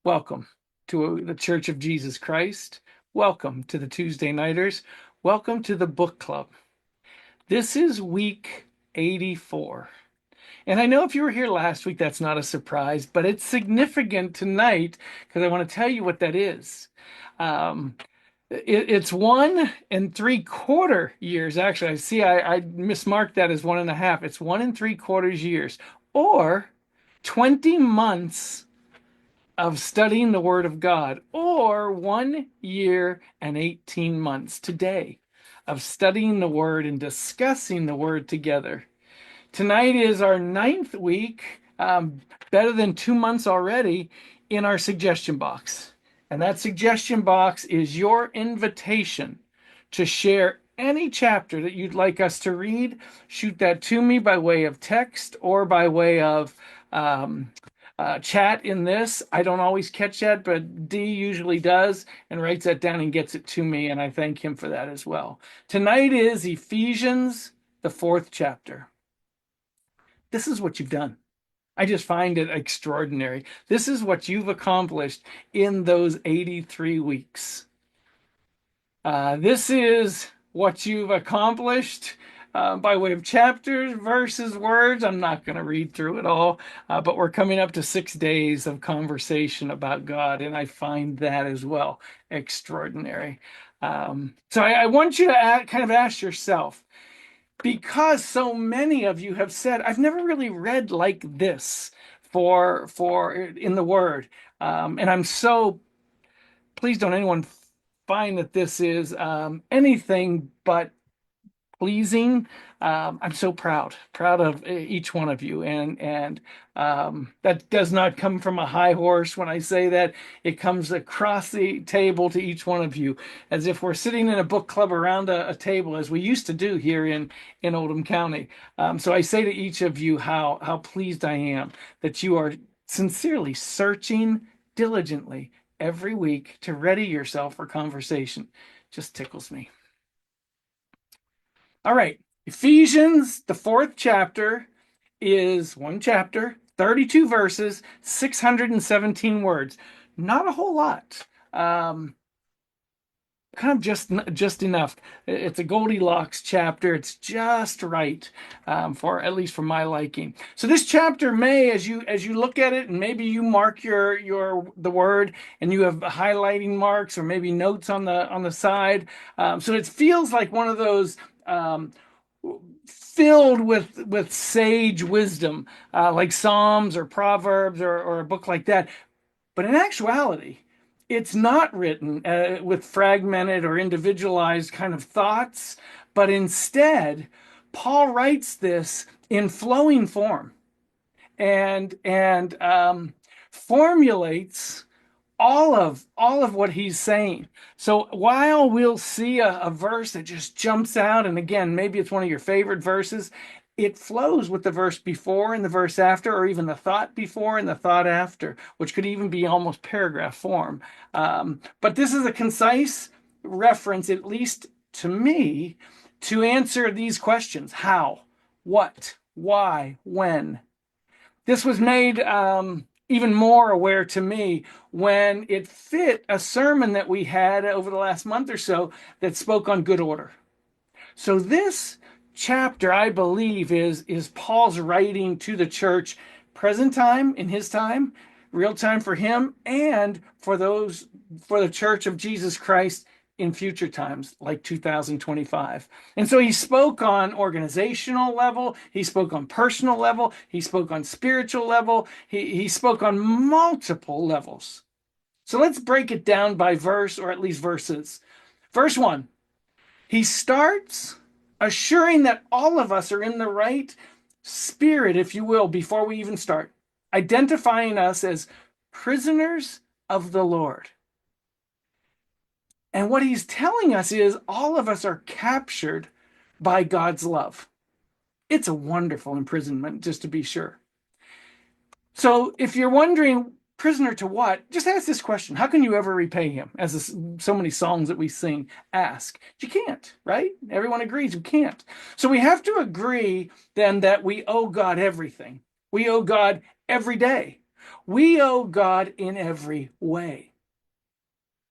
Welcome to the Church of Jesus Christ. Welcome to the Tuesday Nighters. Welcome to the book club. This is week 84. And I know if you were here last week, that's not a surprise, but it's significant tonight because I want to tell you what that is. Um, it's 1 3/4 years. Actually, I mismarked that as 1.5. It's 1 3/4 years, or 20 months of studying the Word of God, or 1 year and 18 months today of studying the Word and discussing the Word together. Tonight is our 9th week, better than 2 months already, in our suggestion box. And that suggestion box is your invitation to share any chapter that you'd like us to read. Shoot that to me by way of text or by way of chat in this. I don't always catch that, but D usually does and writes that down and gets it to me, and I thank him for that as well. Tonight is Ephesians, the 4th chapter. This is what you've done. I just find it extraordinary. This is what you've accomplished in those 83 weeks. This is what you've accomplished by way of chapters, verses, words. I'm not going to read through it all, but we're coming up to 6 days of conversation about God, and I find that as well extraordinary. So I want you to kind of ask yourself, because so many of you have said, I've never really read like this for in the Word, and I'm so please don't anyone find that this is anything but pleasing. I'm so proud of each one of you, and that does not come from a high horse when I say that. It comes across the table to each one of you, as if we're sitting in a book club around a table, as we used to do here in Oldham County. So I say to each of you how pleased I am that you are sincerely searching diligently every week to ready yourself for conversation. Just tickles me. All right. Ephesians, the 4th chapter, is one chapter, 32 verses, 617 words. Not a whole lot. Kind of just enough. It's a Goldilocks chapter. It's just right, for at least for my liking. So this chapter may, as you look at it, and maybe you mark the word, and you have highlighting marks or maybe notes on the side. So it feels like one of those filled with sage wisdom, like Psalms or Proverbs or a book like that. But in actuality, it's not written with fragmented or individualized kind of thoughts, but instead, Paul writes this in flowing form and formulates all of what he's saying. So while we'll see a verse that just jumps out, and again, maybe it's one of your favorite verses, it flows with the verse before and the verse after, or even the thought before and the thought after, which could even be almost paragraph form. But this is a concise reference, at least to me, to answer these questions: how, what, why, when. This was made even more aware to me when it fit a sermon that we had over the last month or so that spoke on good order. So this chapter, I believe, is Paul's writing to the church, present time in his time, real time for him, and for the church of Jesus Christ in future times, like 2025. And so he spoke on organizational level, he spoke on personal level, he spoke on spiritual level, he spoke on multiple levels. So let's break it down by verse, or at least verses. Verse 1, he starts assuring that all of us are in the right spirit, if you will, before we even start, identifying us as prisoners of the Lord. And what he's telling us is all of us are captured by God's love. It's a wonderful imprisonment, just to be sure. So if you're wondering, prisoner to what? Just ask this question: how can you ever repay him? As so many songs that we sing ask. You can't, right? Everyone agrees you can't. So we have to agree then that we owe God everything. We owe God every day. We owe God in every way.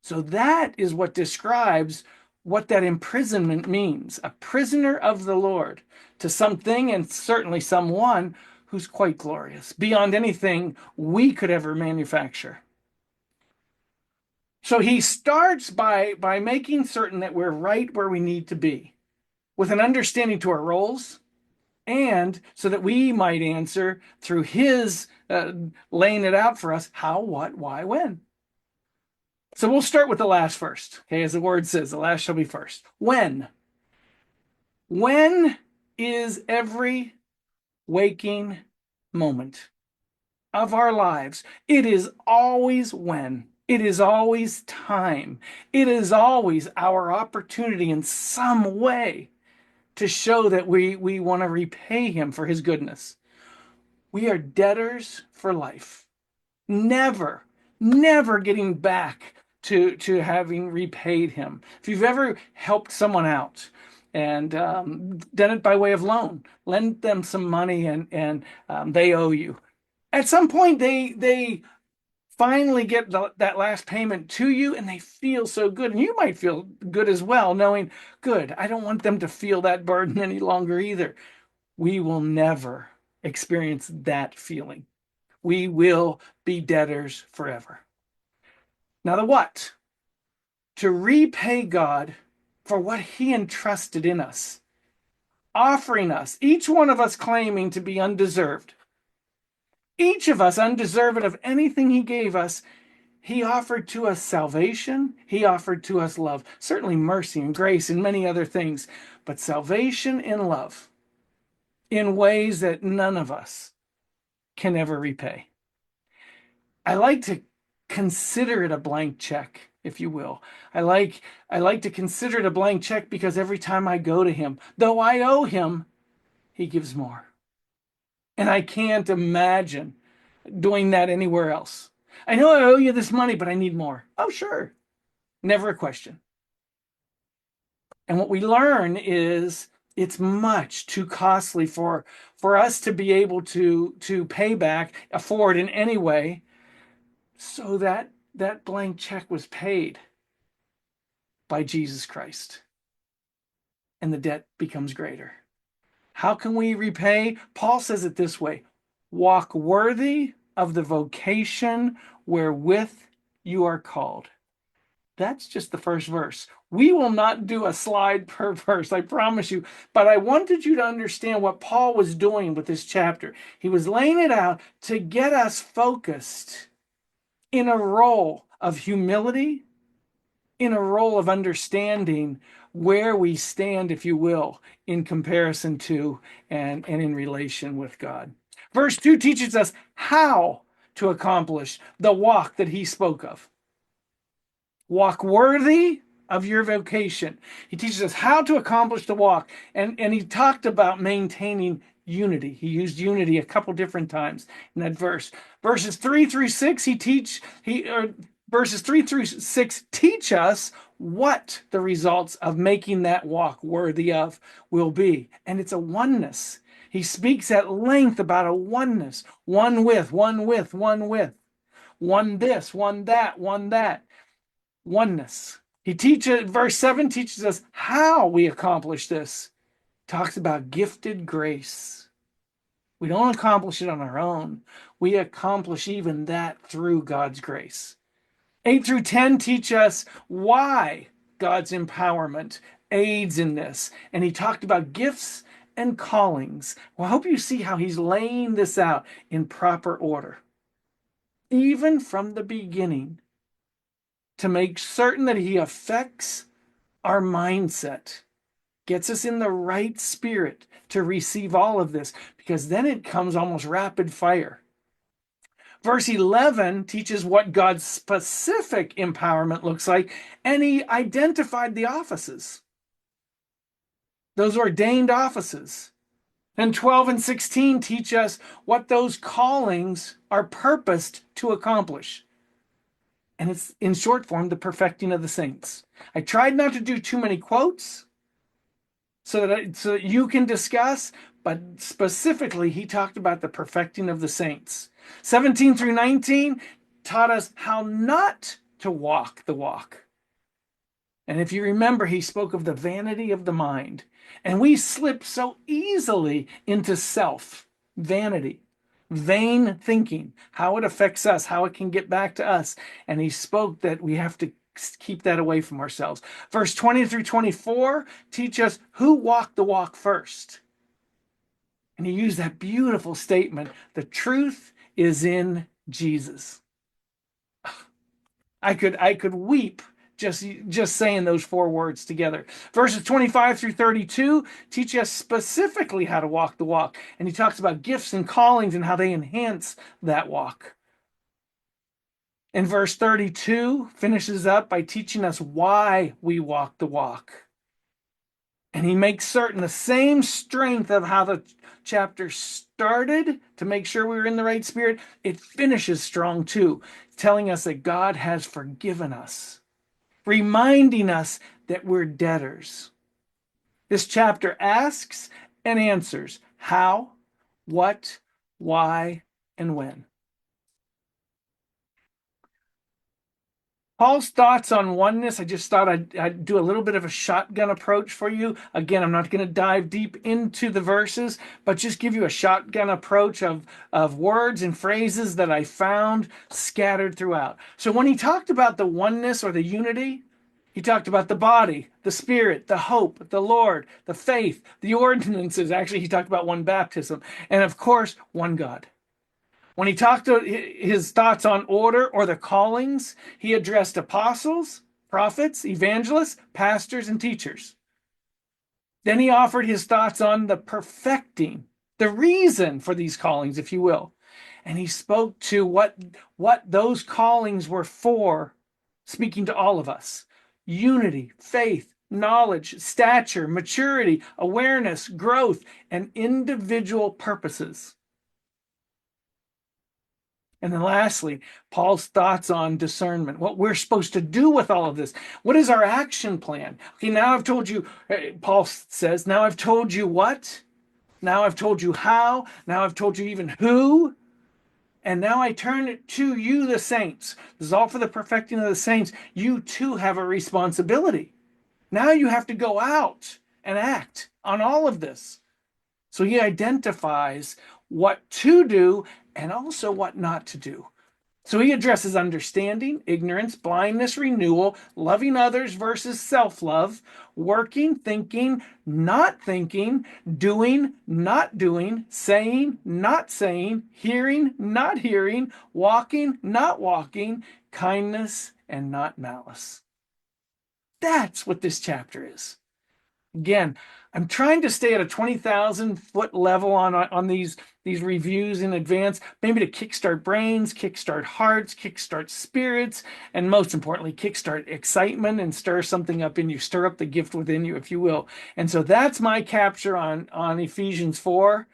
So that is what describes what that imprisonment means. A prisoner of the Lord to something, and certainly someone, who's quite glorious, beyond anything we could ever manufacture. So he starts by making certain that we're right where we need to be, with an understanding to our roles, and so that we might answer through his laying it out for us how, what, why, when. So we'll start with the last first. Okay, as the word says, the last shall be first. When? When is every waking moment of our lives? It is always when. It is always time. It is always our opportunity in some way to show that we want to repay him for his goodness. We are debtors for life. Never, never getting back to having repaid him. If you've ever helped someone out and done it by way of loan, lend them some money and they owe you. At some point, they finally get that last payment to you and they feel so good. And you might feel good as well, knowing, good, I don't want them to feel that burden any longer either. We will never experience that feeling. We will be debtors forever. Now, the what? To repay God for what he entrusted in us, offering us, each one of us claiming to be undeserved. Each of us undeserved of anything he gave us. He offered to us salvation. He offered to us love, certainly mercy and grace and many other things, but salvation and love in ways that none of us can ever repay. I like to consider it a blank check, if you will. I like to consider it a blank check because every time I go to him, though I owe him, he gives more. And I can't imagine doing that anywhere else. I know I owe you this money, but I need more. Oh, sure. Never a question. And what we learn is it's much too costly for us to be able to pay back, afford in any way. So that blank check was paid by Jesus Christ, and the debt becomes greater. How can we repay? Paul says it this way: walk worthy of the vocation wherewith you are called. That's just the first verse. We will not do a slide per verse, I promise you. But I wanted you to understand what Paul was doing with this chapter. He was laying it out to get us focused in a role of humility, in a role of understanding where we stand, if you will, in comparison to and in relation with God. Verse 2 teaches us how to accomplish the walk that he spoke of. Walk worthy of your vocation. He teaches us how to accomplish the walk. And he talked about maintaining unity. He used unity a couple different times in that verse. Verses 3 through 6, verses 3 through 6 teach us what the results of making that walk worthy of will be. And it's a oneness. He speaks at length about a oneness. One with, one with, one with. One this, one that, one that. Oneness. Verse 7 teaches us how we accomplish this. Talks about gifted grace. We don't accomplish it on our own. We accomplish even that through God's grace. 8 through 10 teach us why God's empowerment aids in this. And he talked about gifts and callings. Well, I hope you see how he's laying this out in proper order. Even from the beginning, to make certain that he affects our mindset, gets us in the right spirit to receive all of this, because then it comes almost rapid fire. Verse 11 teaches what God's specific empowerment looks like, and he identified the offices, those ordained offices. And 12 and 16 teach us what those callings are purposed to accomplish. And it's, in short form, the perfecting of the saints. I tried not to do too many quotes so that you can discuss, but specifically, he talked about the perfecting of the saints. 17 through 19 taught us how not to walk the walk. And if you remember, he spoke of the vanity of the mind. And we slip so easily into self, vanity, vain thinking, how it affects us, how it can get back to us. And he spoke that we have to keep that away from ourselves. Verse 20 through 24 teach us who walked the walk first. And he used that beautiful statement, the truth is in Jesus. I could weep just saying those four words together. Verses 25 through 32 teach us specifically how to walk the walk. And he talks about gifts and callings and how they enhance that walk. And verse 32 finishes up by teaching us why we walk the walk. And he makes certain the same strength of how the chapter started to make sure we were in the right spirit, it finishes strong too, telling us that God has forgiven us, reminding us that we're debtors. This chapter asks and answers how, what, why, and when. Paul's thoughts on oneness, I just thought I'd do a little bit of a shotgun approach for you. Again, I'm not going to dive deep into the verses, but just give you a shotgun approach of words and phrases that I found scattered throughout. So when he talked about the oneness or the unity, he talked about the body, the spirit, the hope, the Lord, the faith, the ordinances. Actually, he talked about one baptism, and of course, one God. When he talked to his thoughts on order or the callings, he addressed apostles, prophets, evangelists, pastors, and teachers. Then he offered his thoughts on the perfecting, the reason for these callings, if you will. And he spoke to what those callings were for, speaking to all of us. Unity, faith, knowledge, stature, maturity, awareness, growth, and individual purposes. And then lastly, Paul's thoughts on discernment, what we're supposed to do with all of this. What is our action plan? Okay, now I've told you, Paul says, now I've told you what? Now I've told you how? Now I've told you even who? And now I turn it to you, the saints. This is all for the perfecting of the saints. You too have a responsibility. Now you have to go out and act on all of this. So he identifies what to do and also what not to do. So he addresses understanding, ignorance, blindness, renewal, loving others versus self-love, working, thinking, not thinking, doing, not doing, saying, not saying, hearing, not hearing, walking, not walking, kindness, and not malice. That's what this chapter is. Again, I'm trying to stay at a 20,000-foot level on these reviews in advance, maybe to kickstart brains, kickstart hearts, kickstart spirits, and most importantly, kickstart excitement and stir something up in you, stir up the gift within you, if you will. And so that's my capture on Ephesians 4.